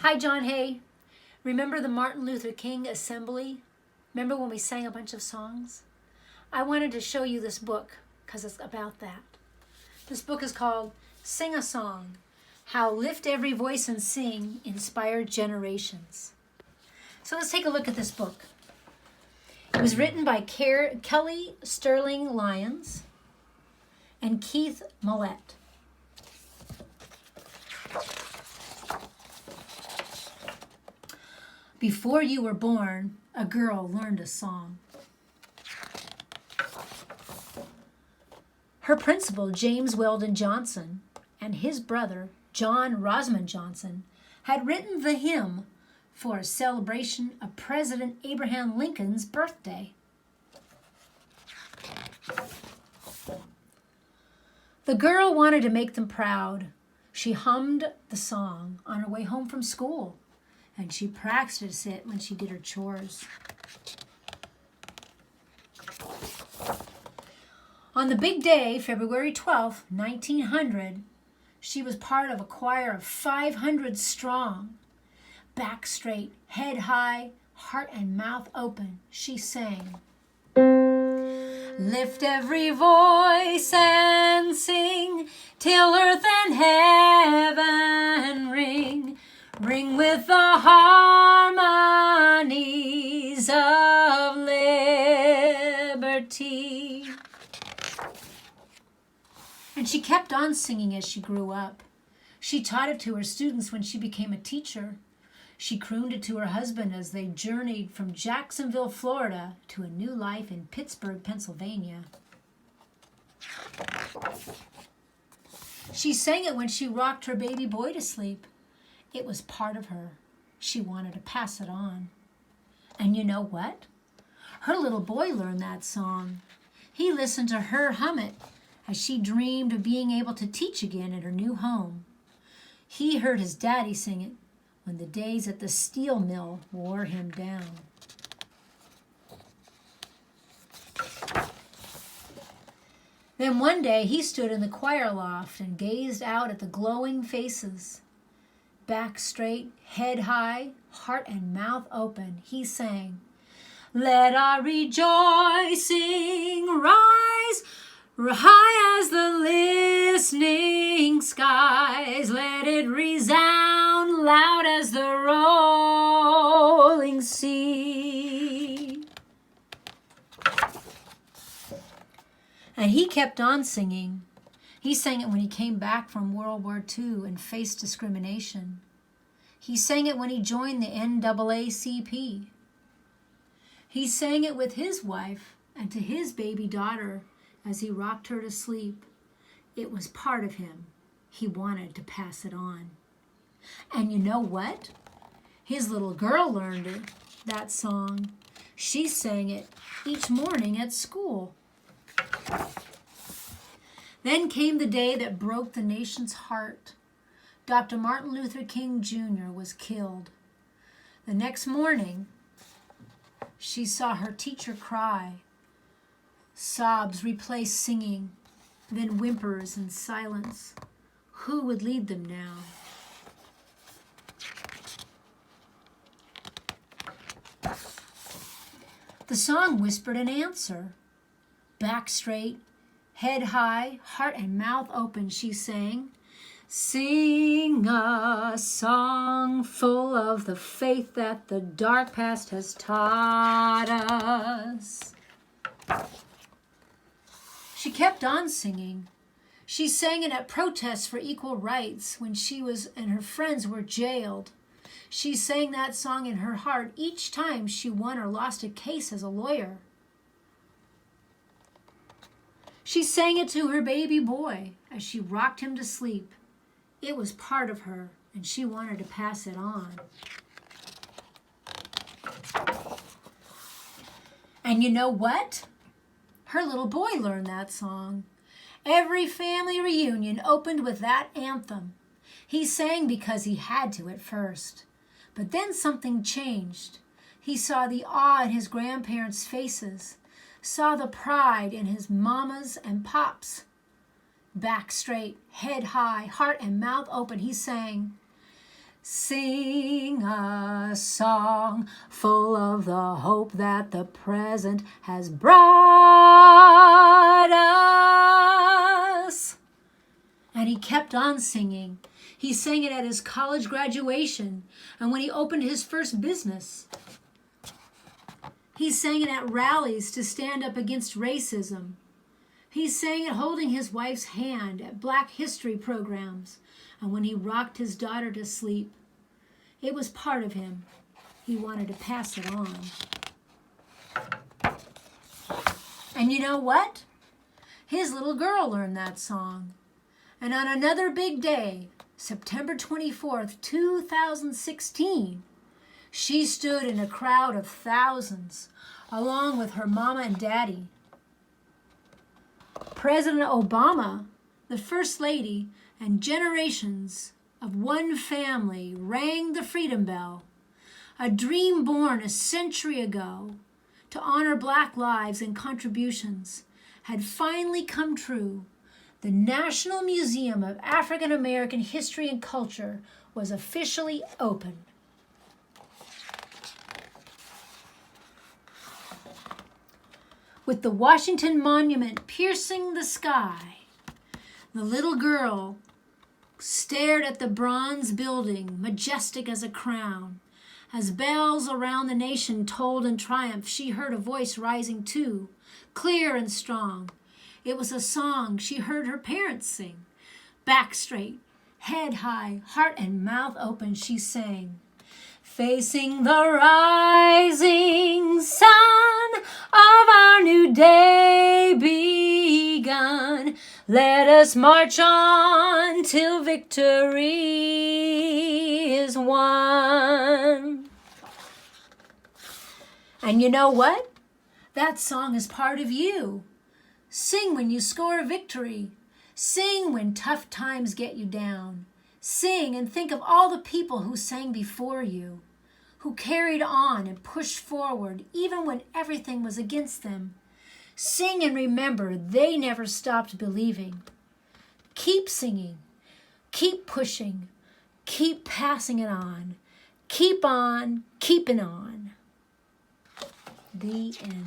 Hi, John Hay. Remember the Martin Luther King Assembly? Remember when we sang a bunch of songs? I wanted to show you this book because it's about that. This book is called Sing a Song, How Lift Every Voice and Sing Inspired Generations. So let's take a look at this book. It was written by Kelly Sterling Lyons and Keith Millett. Before you were born, a girl learned a song. Her principal, James Weldon Johnson, and his brother, John Rosamond Johnson, had written the hymn for a celebration of President Abraham Lincoln's birthday. The girl wanted to make them proud. She hummed the song on her way home from school, and she practiced it when she did her chores. On the big day, February 12, 1900, she was part of a choir of 500 strong. Back straight, head high, heart and mouth open, she sang. Lift every voice and sing, till earth and heaven ring. Ring with the harmonies of liberty. And she kept on singing as she grew up. She taught it to her students when she became a teacher. She crooned it to her husband as they journeyed from Jacksonville, Florida, to a new life in Pittsburgh, Pennsylvania. She sang it when she rocked her baby boy to sleep. It was part of her. She wanted to pass it on. And you know what? Her little boy learned that song. He listened to her hum it as she dreamed of being able to teach again in her new home. He heard his daddy sing it when the days at the steel mill wore him down. Then one day he stood in the choir loft and gazed out at the glowing faces. Back straight, head high, heart and mouth open, he sang, let our rejoicing rise, high as the listening skies. Let it resound loud as the rolling sea. And he kept on singing. He sang it when he came back from World War II and faced discrimination. He sang it when he joined the NAACP. He sang it with his wife and to his baby daughter as he rocked her to sleep. It was part of him. He wanted to pass it on. And you know what? His little girl learned it, that song. She sang it each morning at school. Then came the day that broke the nation's heart. Dr. Martin Luther King Jr. was killed. The next morning, she saw her teacher cry. Sobs replaced singing, then whimpers and silence. Who would lead them now? The song whispered an answer. Back straight, head high, heart and mouth open, she sang. Sing a song full of the faith that the dark past has taught us. She kept on singing. She sang it at protests for equal rights when she and her friends were jailed. She sang that song in her heart each time she won or lost a case as a lawyer. She sang it to her baby boy as she rocked him to sleep. It was part of her, and she wanted to pass it on. And you know what? Her little boy learned that song. Every family reunion opened with that anthem. He sang because he had to at first. But then something changed. He saw the awe in his grandparents' faces, saw the pride in his mamas and pops. Back straight, head high, heart and mouth open, he sang, Sing sing a song full of the hope that the present has brought us. And he kept on singing. He sang it at his college graduation and when he opened his first business. He sang it at rallies to stand up against racism. He sang it holding his wife's hand at Black History programs and when he rocked his daughter to sleep. It was part of him. He wanted to pass it on. And you know what? His little girl learned that song. And on another big day, September 24th, 2016, she stood in a crowd of thousands, along with her mama and daddy. President Obama, the First Lady, and generations of one family rang the freedom bell, a dream born a century ago to honor Black lives and contributions had finally come true. The National Museum of African American History and Culture was officially open. With the Washington Monument piercing the sky, the little girl stared at the bronze building, majestic as a crown. As bells around the nation tolled in triumph, she heard a voice rising too, clear and strong. It was a song she heard her parents sing. Back straight, head high, heart and mouth open, she sang. Facing the rising sun of our new day begun, let us march on till victory is won. And you know what? That song is part of you. Sing when you score a victory. Sing when tough times get you down. Sing and think of all the people who sang before you, who carried on and pushed forward even when everything was against them. Sing and remember they never stopped believing. Keep singing, keep pushing, keep passing it on. Keep on keeping on. The end.